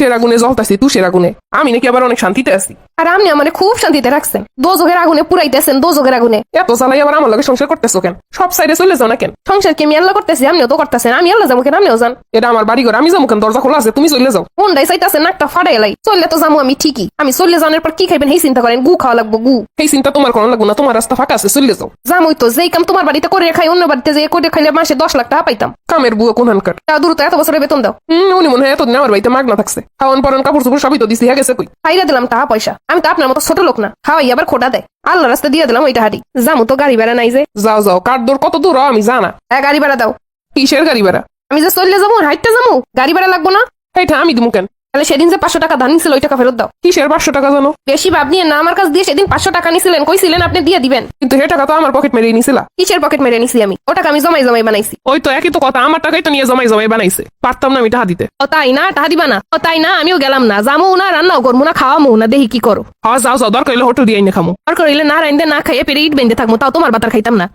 কিসের আগুনে জ্বলতাছি তুষের আগুনে? আমি নাকি আবার অনেক শান্তিতে আছি। আর আপনি আমার খুব শান্তিতে রাখছেন, দোজখের আগুনে পুরাইতেছেন, দোজখের আগুনে। এত জ্বালাই আবার আমার লগে সংসার করতেছো কেন? সব সাইডে চলে যাও না কেন? সংসার কি আমি আল্লাহ করতেছি? আপনিও তো করতেছেন। আমি আল্লাহ যাবো কেন? আপনিও যান। এটা আমার বাড়ি ঘর, আমি যাবো কেন? দরজা খোলা আছে, তুমি চলে যাও। কোনটাই চাইতেছেন নাকটা ফাটাই লাই? চললে তো যাবো আমি ঠিকই। আমি চললে যাওয়ার পর কি খাইবেন সেই চিন্তা করেন। গু খাওয়া লাগবো, গু। এই চিন্তা তোমার কোনো লাগবো না, তোমার রাস্তা ফাঁকা আছে, চলে যাও। যামই তো, যেই কাম তোমার বাড়িতে করে খাই অন্য বাড়িতে যে করে খাইলে মাসে 10 লাখ টাকা পাইতাম। কামের বুয়া কোনখানকার? তা দূর তো এত বছরের বেতন দাও। উনি মনে হয় এতদিন আমার বাড়িতে মাগনা থাকছে। খাওয়ান পরান কাপড় চোপড় সবই তো দিছি, হ্যাঁ গেছে কই? খাইরা দিলাম টাকা পয়সা। আমি তো আপনার মতো ছোট লোক না, খাওয়াই আবার খোটা দেয়। আল্লাহ রাস্তা দিয়ে দিলাম ওইটা হাঁটি। যামু তো, গাড়ি ভাড়া নাই যে। যাও যাও, কার দূর কত দূর আমি জানা। গাড়ি ভাড়া দাও। কিসের গাড়ি ভাড়া? আমি যে চললে যাবো, হাইটতে যাবো, গাড়ি ভাড়া লাগবো না? এইটা আমি দিমু কেন? তাহলে সেদিন যে 500 টাকা ধান নিছিল ওই টাকা ফেরত দাও। কিসের 500 টাকা জানো? বেশি ভাব নিয়ে না, আমার কাছ দিয়ে সেদিন 500 টাকা নিছিলেন, কইছিলেন আপনি দিয়ে দিবেন। কিন্তু হে টাকা তো আমার পকেট মেরে নিছিলা। কিসের পকেট মেরে নিছি আমি? ও টাকা আমি জমাই জমাই বানাইছি। ওই তো একই তো কথা, আমার টাকাই তো নিয়ে জমাই জমাই বানাইছে। পারতাম না আমি টাকা দিতে। ও তাই না? টাকা দিবা না? ও তাই না? আমিও গেলাম না, যামো না, রান্নাও করবো না, খাওয়ামো না, দেখি কি করো। হ্যাঁ যাও যাও, দরকার হলে হোটেল দিয়ে এনে খামো। আর করিলে না রাইন্দে না খাইয়ে পেরে ইট বেঁধে থাকবো, তাও তোমার বাতার খাইতাম না।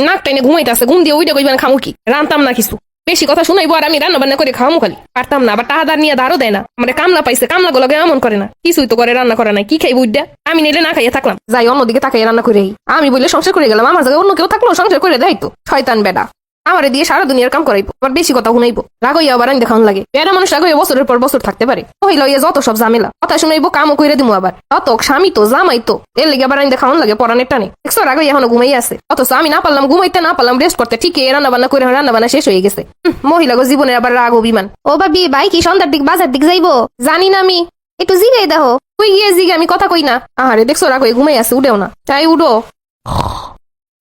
নাক টাইনে ঘুমাইতেছে, ঘুম দিয়ে ওইটা কইবেন খামু কি? রান্তাম না কিছু। বেশি কথা শুনাইবো আর আমি রান্না বান্না করে খাওয়ামু খালি। পারতাম না, আবার টাহাদার নিয়ে দাঁড়ও দেয় না। মানে কামলা পাইছে, কামলা গুলো এমন করে না, কিছুই তো করে রান্না করে নাই। কি খাইব উইডা? আমি নিলে না খাইয়ে থাকলাম, যাই অন্যদিকে তাকাইয়ে রান্না করে। আমি বলে সংসার করে গেলাম, আমার জায়গায় অন্য কেউ থাকলো সংসার করে দেয় তো। শয়তান বেডা আমারে দিয়ে সারা দুনিয়ার কাম করাইবো, আবার বেশি কথা শুনাইবো। রাগইয়া আবার আইন দেখান লাগে। বেড়া মানুষ রাগইয়া বছরের পর বছর থাকতে পারে। ওই লইয়া যত সব ঝামেলা, কথা শুনাইবো, কামও কইরে দিমু আবার। অত স্বামী তো জামাই তো, এর লেগে আবার আইন দেখান লাগে পরানের টানে। একশো রাগইয়া এখনো ঘুমাই আছে, অথচ আমি না পারলাম ঘুমাইতে, না পারলাম রেস্ট করতে। ঠিকই রান্না বান্না করে রান্না বান্না শেষ হয়ে গেছে। মহিলাগো জীবনে আবার রাগ অভিমান। ও ভাবি, ভাই কি সন্ধ্যার দিক বাজার দিক যাইবো? জানি না আমি, একটু জিগাই দেখো। তুই গিয়ে জিগে, আমি কথা কই না। আহারে দেখছো রাগ হয়ে ঘুমাই আছে, উঠেও না। তাই উঠো।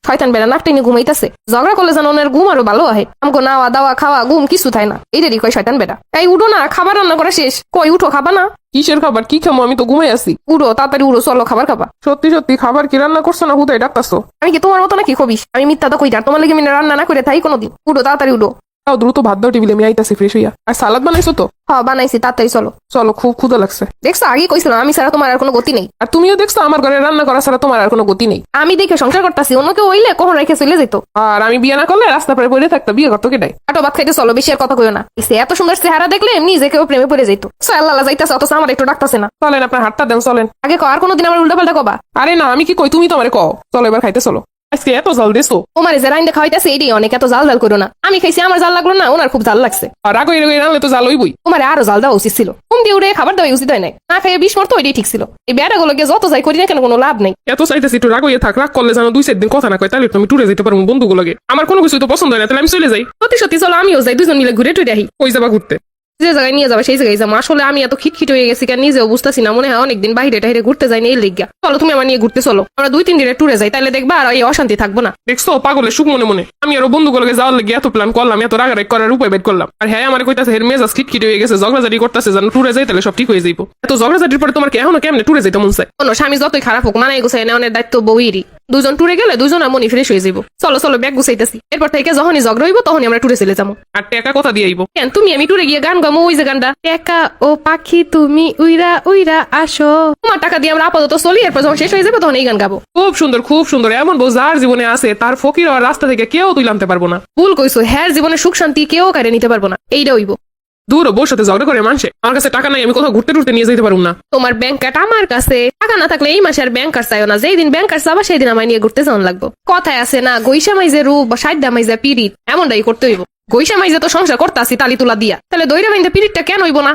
শয়তান বেড়া নাক টেনে ঘুমাইতেছে। ঝগড়া করলে যেন ওনার ঘুম আরো ভালো হয়। আমগো নাওয়া দাওয়া খাওয়া ঘুম কিছু থাই না। এইটারই কয় শয়তান বেড়া। এই উঠো না, খাবার রান্না করা শেষ। কই উঠো, খাবা না? কিসের খাবার? কি খামো? আমি তো ঘুমাই আছি। উঠো তাড়াতাড়ি, উঠো, চলো খাবার খাবা। সত্যি সত্যি খাবার কি রান্না করছো না হুদাই ডাকতাছো? আমি কি তোমার মতো নাকি খবিস? আমি মিথ্যা তো কইটা, তোমার লেগে আমি রান্না না করে থাই কোনোদিন। উঠো তাড়াতাড়ি, উঠো। তাও দ্রুত ভাত দাও টেবিলে, আমি আইতাছি ফ্রেশ হইয়া। আর সালাদ বানাইছো তো? হ্যাঁ বানাইছি, তাড়াতাড়ি চলো। চলো, খুব ক্ষুধা লাগছে। দেখছো, আগে কইছিলাম আমি ছাড়া তোমার আর কোনো গতি নেই। আর তুমিও দেখছো আমার ঘরে রান্না করা ছাড়া তোমার আর কোনো গতি নেই। আমি দেখে সংসার করতেছি, অন্য কেউ হইলে কখন রেখে চলে যেত। আর আমি বিয়ে না করলে রাস্তা পরে পড়ে থাকতো, বিয়ে করতো কেটাই? আটো ভাত খাইতে চলো, বেশি আর কথা কইও না। এত সুন্দর চেহারা দেখলে এমনি যে কেউ প্রেমে পড়ে যেত। আল্লাহ যাইতেছে, অথচ আমার একটু ডাকতেছে না। চলেন, আপনার হাতটা দেন, চলেন। আগে আর কোনোদিন আমার উল্টা পাল্টা কবা? আরে না, আমি কি কই, তুমি তো আমারে কও। চলো এবার খাইতে চলো। আজকে এত জাল দিছো। তোমার যে রাইন দেখা হইতাছে এটাই অনেক, এত জাল জাল করো না। আমি খাইছি, আমার জাল লাগলো না, ওনার খুব জাল লাগছে। আর রাগই রানলে তো জাল হইবই। তোমার আরো জাল দেওয়া উচিত ছিল। ঘুম দিয়ে উঠে খাবার দেওয়া উচিত হয় নাই। না খাইয়ে 20 মরতো, ওইটাই ঠিক ছিল। এই বেড়া গুলোকে যত যাই করি না কেন, কোনো লাভ নেই। এত চাইতেছি একটু রাগ হইয়া থাক, রাগ করলে যেন 2-4 দিন কথা না কয়, তাহলে তো আমি টুরে যেতে পারবো বন্ধুগুলোকে। আমার কোনো কিছু তো পছন্দ হয় না, তাহলে আমি চলে যাই। সত্যি সত্যি চলো, আমিও যাই, দুজন মিলে ঘুরে টুরে আহি। কই যাবা ঘুরতে? যে জায়গায় নিয়ে যাবে সেই জায়গায় যাবো। আসলে আমি এত খিটখিট হয়ে গেছি কেন নিজেও বুঝতেছি না। মনে হয় অনেকদিন বাইরে টাইরে ঘুরতে যাইনি, এই লিগা। চলো তুমি আমার নিয়ে ঘুরতে চলো, আমরা 2-3 দিনের ট্যুরে যাই, তাহলে দেখবা আর এই অশান্তি থাকবো না। দেখছো পাগলের সুখ মনে মনে। আমি আরো বন্ধুগুলোকে যাওয়ার লেগে এত প্ল্যান করলাম, এত রাগারাগ করার উপায় বের করলাম। আর হ্যাঁ, আমার কইতাছে হের মেজাজ খিটখিট হয়ে গেছে, ঝগড়াঝাড়ি করতেছে, যেন ট্যুরে যাই তাহলে সব ঠিক হয়ে যাইবো। এত ঝগড়াঝাড়ির পরে তোমার কি এখনো কেমনে ট্যুরে যাইতে মন চায়? কোনো স্বামী যতই খারাপ হোক, মানাই গুছাই নেওয়ার দায়িত্ব বউইরই। দুজন ট্যুরে গেলে দুজন আর মনি ফ্রেশ হয়ে যাবো। চলো চলো, ব্যাগ গুছাইতেছি। এরপর থেকে যখনই ঝগড়া হইব তখনই আমরা ট্যুরে চলে যাবো। আর টাকা কথা দিয়ে আইবো। কেন তুমি আমি ট্যুরে গিয়ে গান গামো, ওই যে গানটা, টাকা ও পাখি তুমি উইরা উইরা আসো। তোমার টাকা দিয়ে আমরা আপাতত চলি, এরপর যখন শেষ হয়ে যাবে তখন এই গান গাবো। খুব সুন্দর, খুব সুন্দর। এমন বউ যার জীবনে আছে, তার ফকির আর রাস্তা থেকে কেউ তুই আনতে পারবো না। ভুল কইছো, হ্যার জীবনে সুখ শান্তি কেউ কারে নিতে পারবো না, এইটা হইব। দূর বউর সাথে ঝগড়া করে মানুষে, আমার কাছে টাকা নাই, আমি কোথাও ঘুরতে টুরতে নিয়ে যেতে পারবো না। তোমার ব্যাংক কার্ড আমার কাছে, টাকা না থাকলে এই মাসে আর ব্যাংক কার্ড চাইও না। যেই দিন ব্যাংক কার্ড চাবা সেই দিন আমায় নিয়ে ঘুরতে যাওয়ান লাগবো। কথায় আছে না, গৈসা মাইজে রূপ বা সাইডা মাইজা পিরিত, এমনটাই করতে হইব। গৈসা মাইজে তো সংসার করতে আসি তালি তুলা দিয়া, তাহলে দৈরা বাইন্দা পিরিতটা কেন হইব না?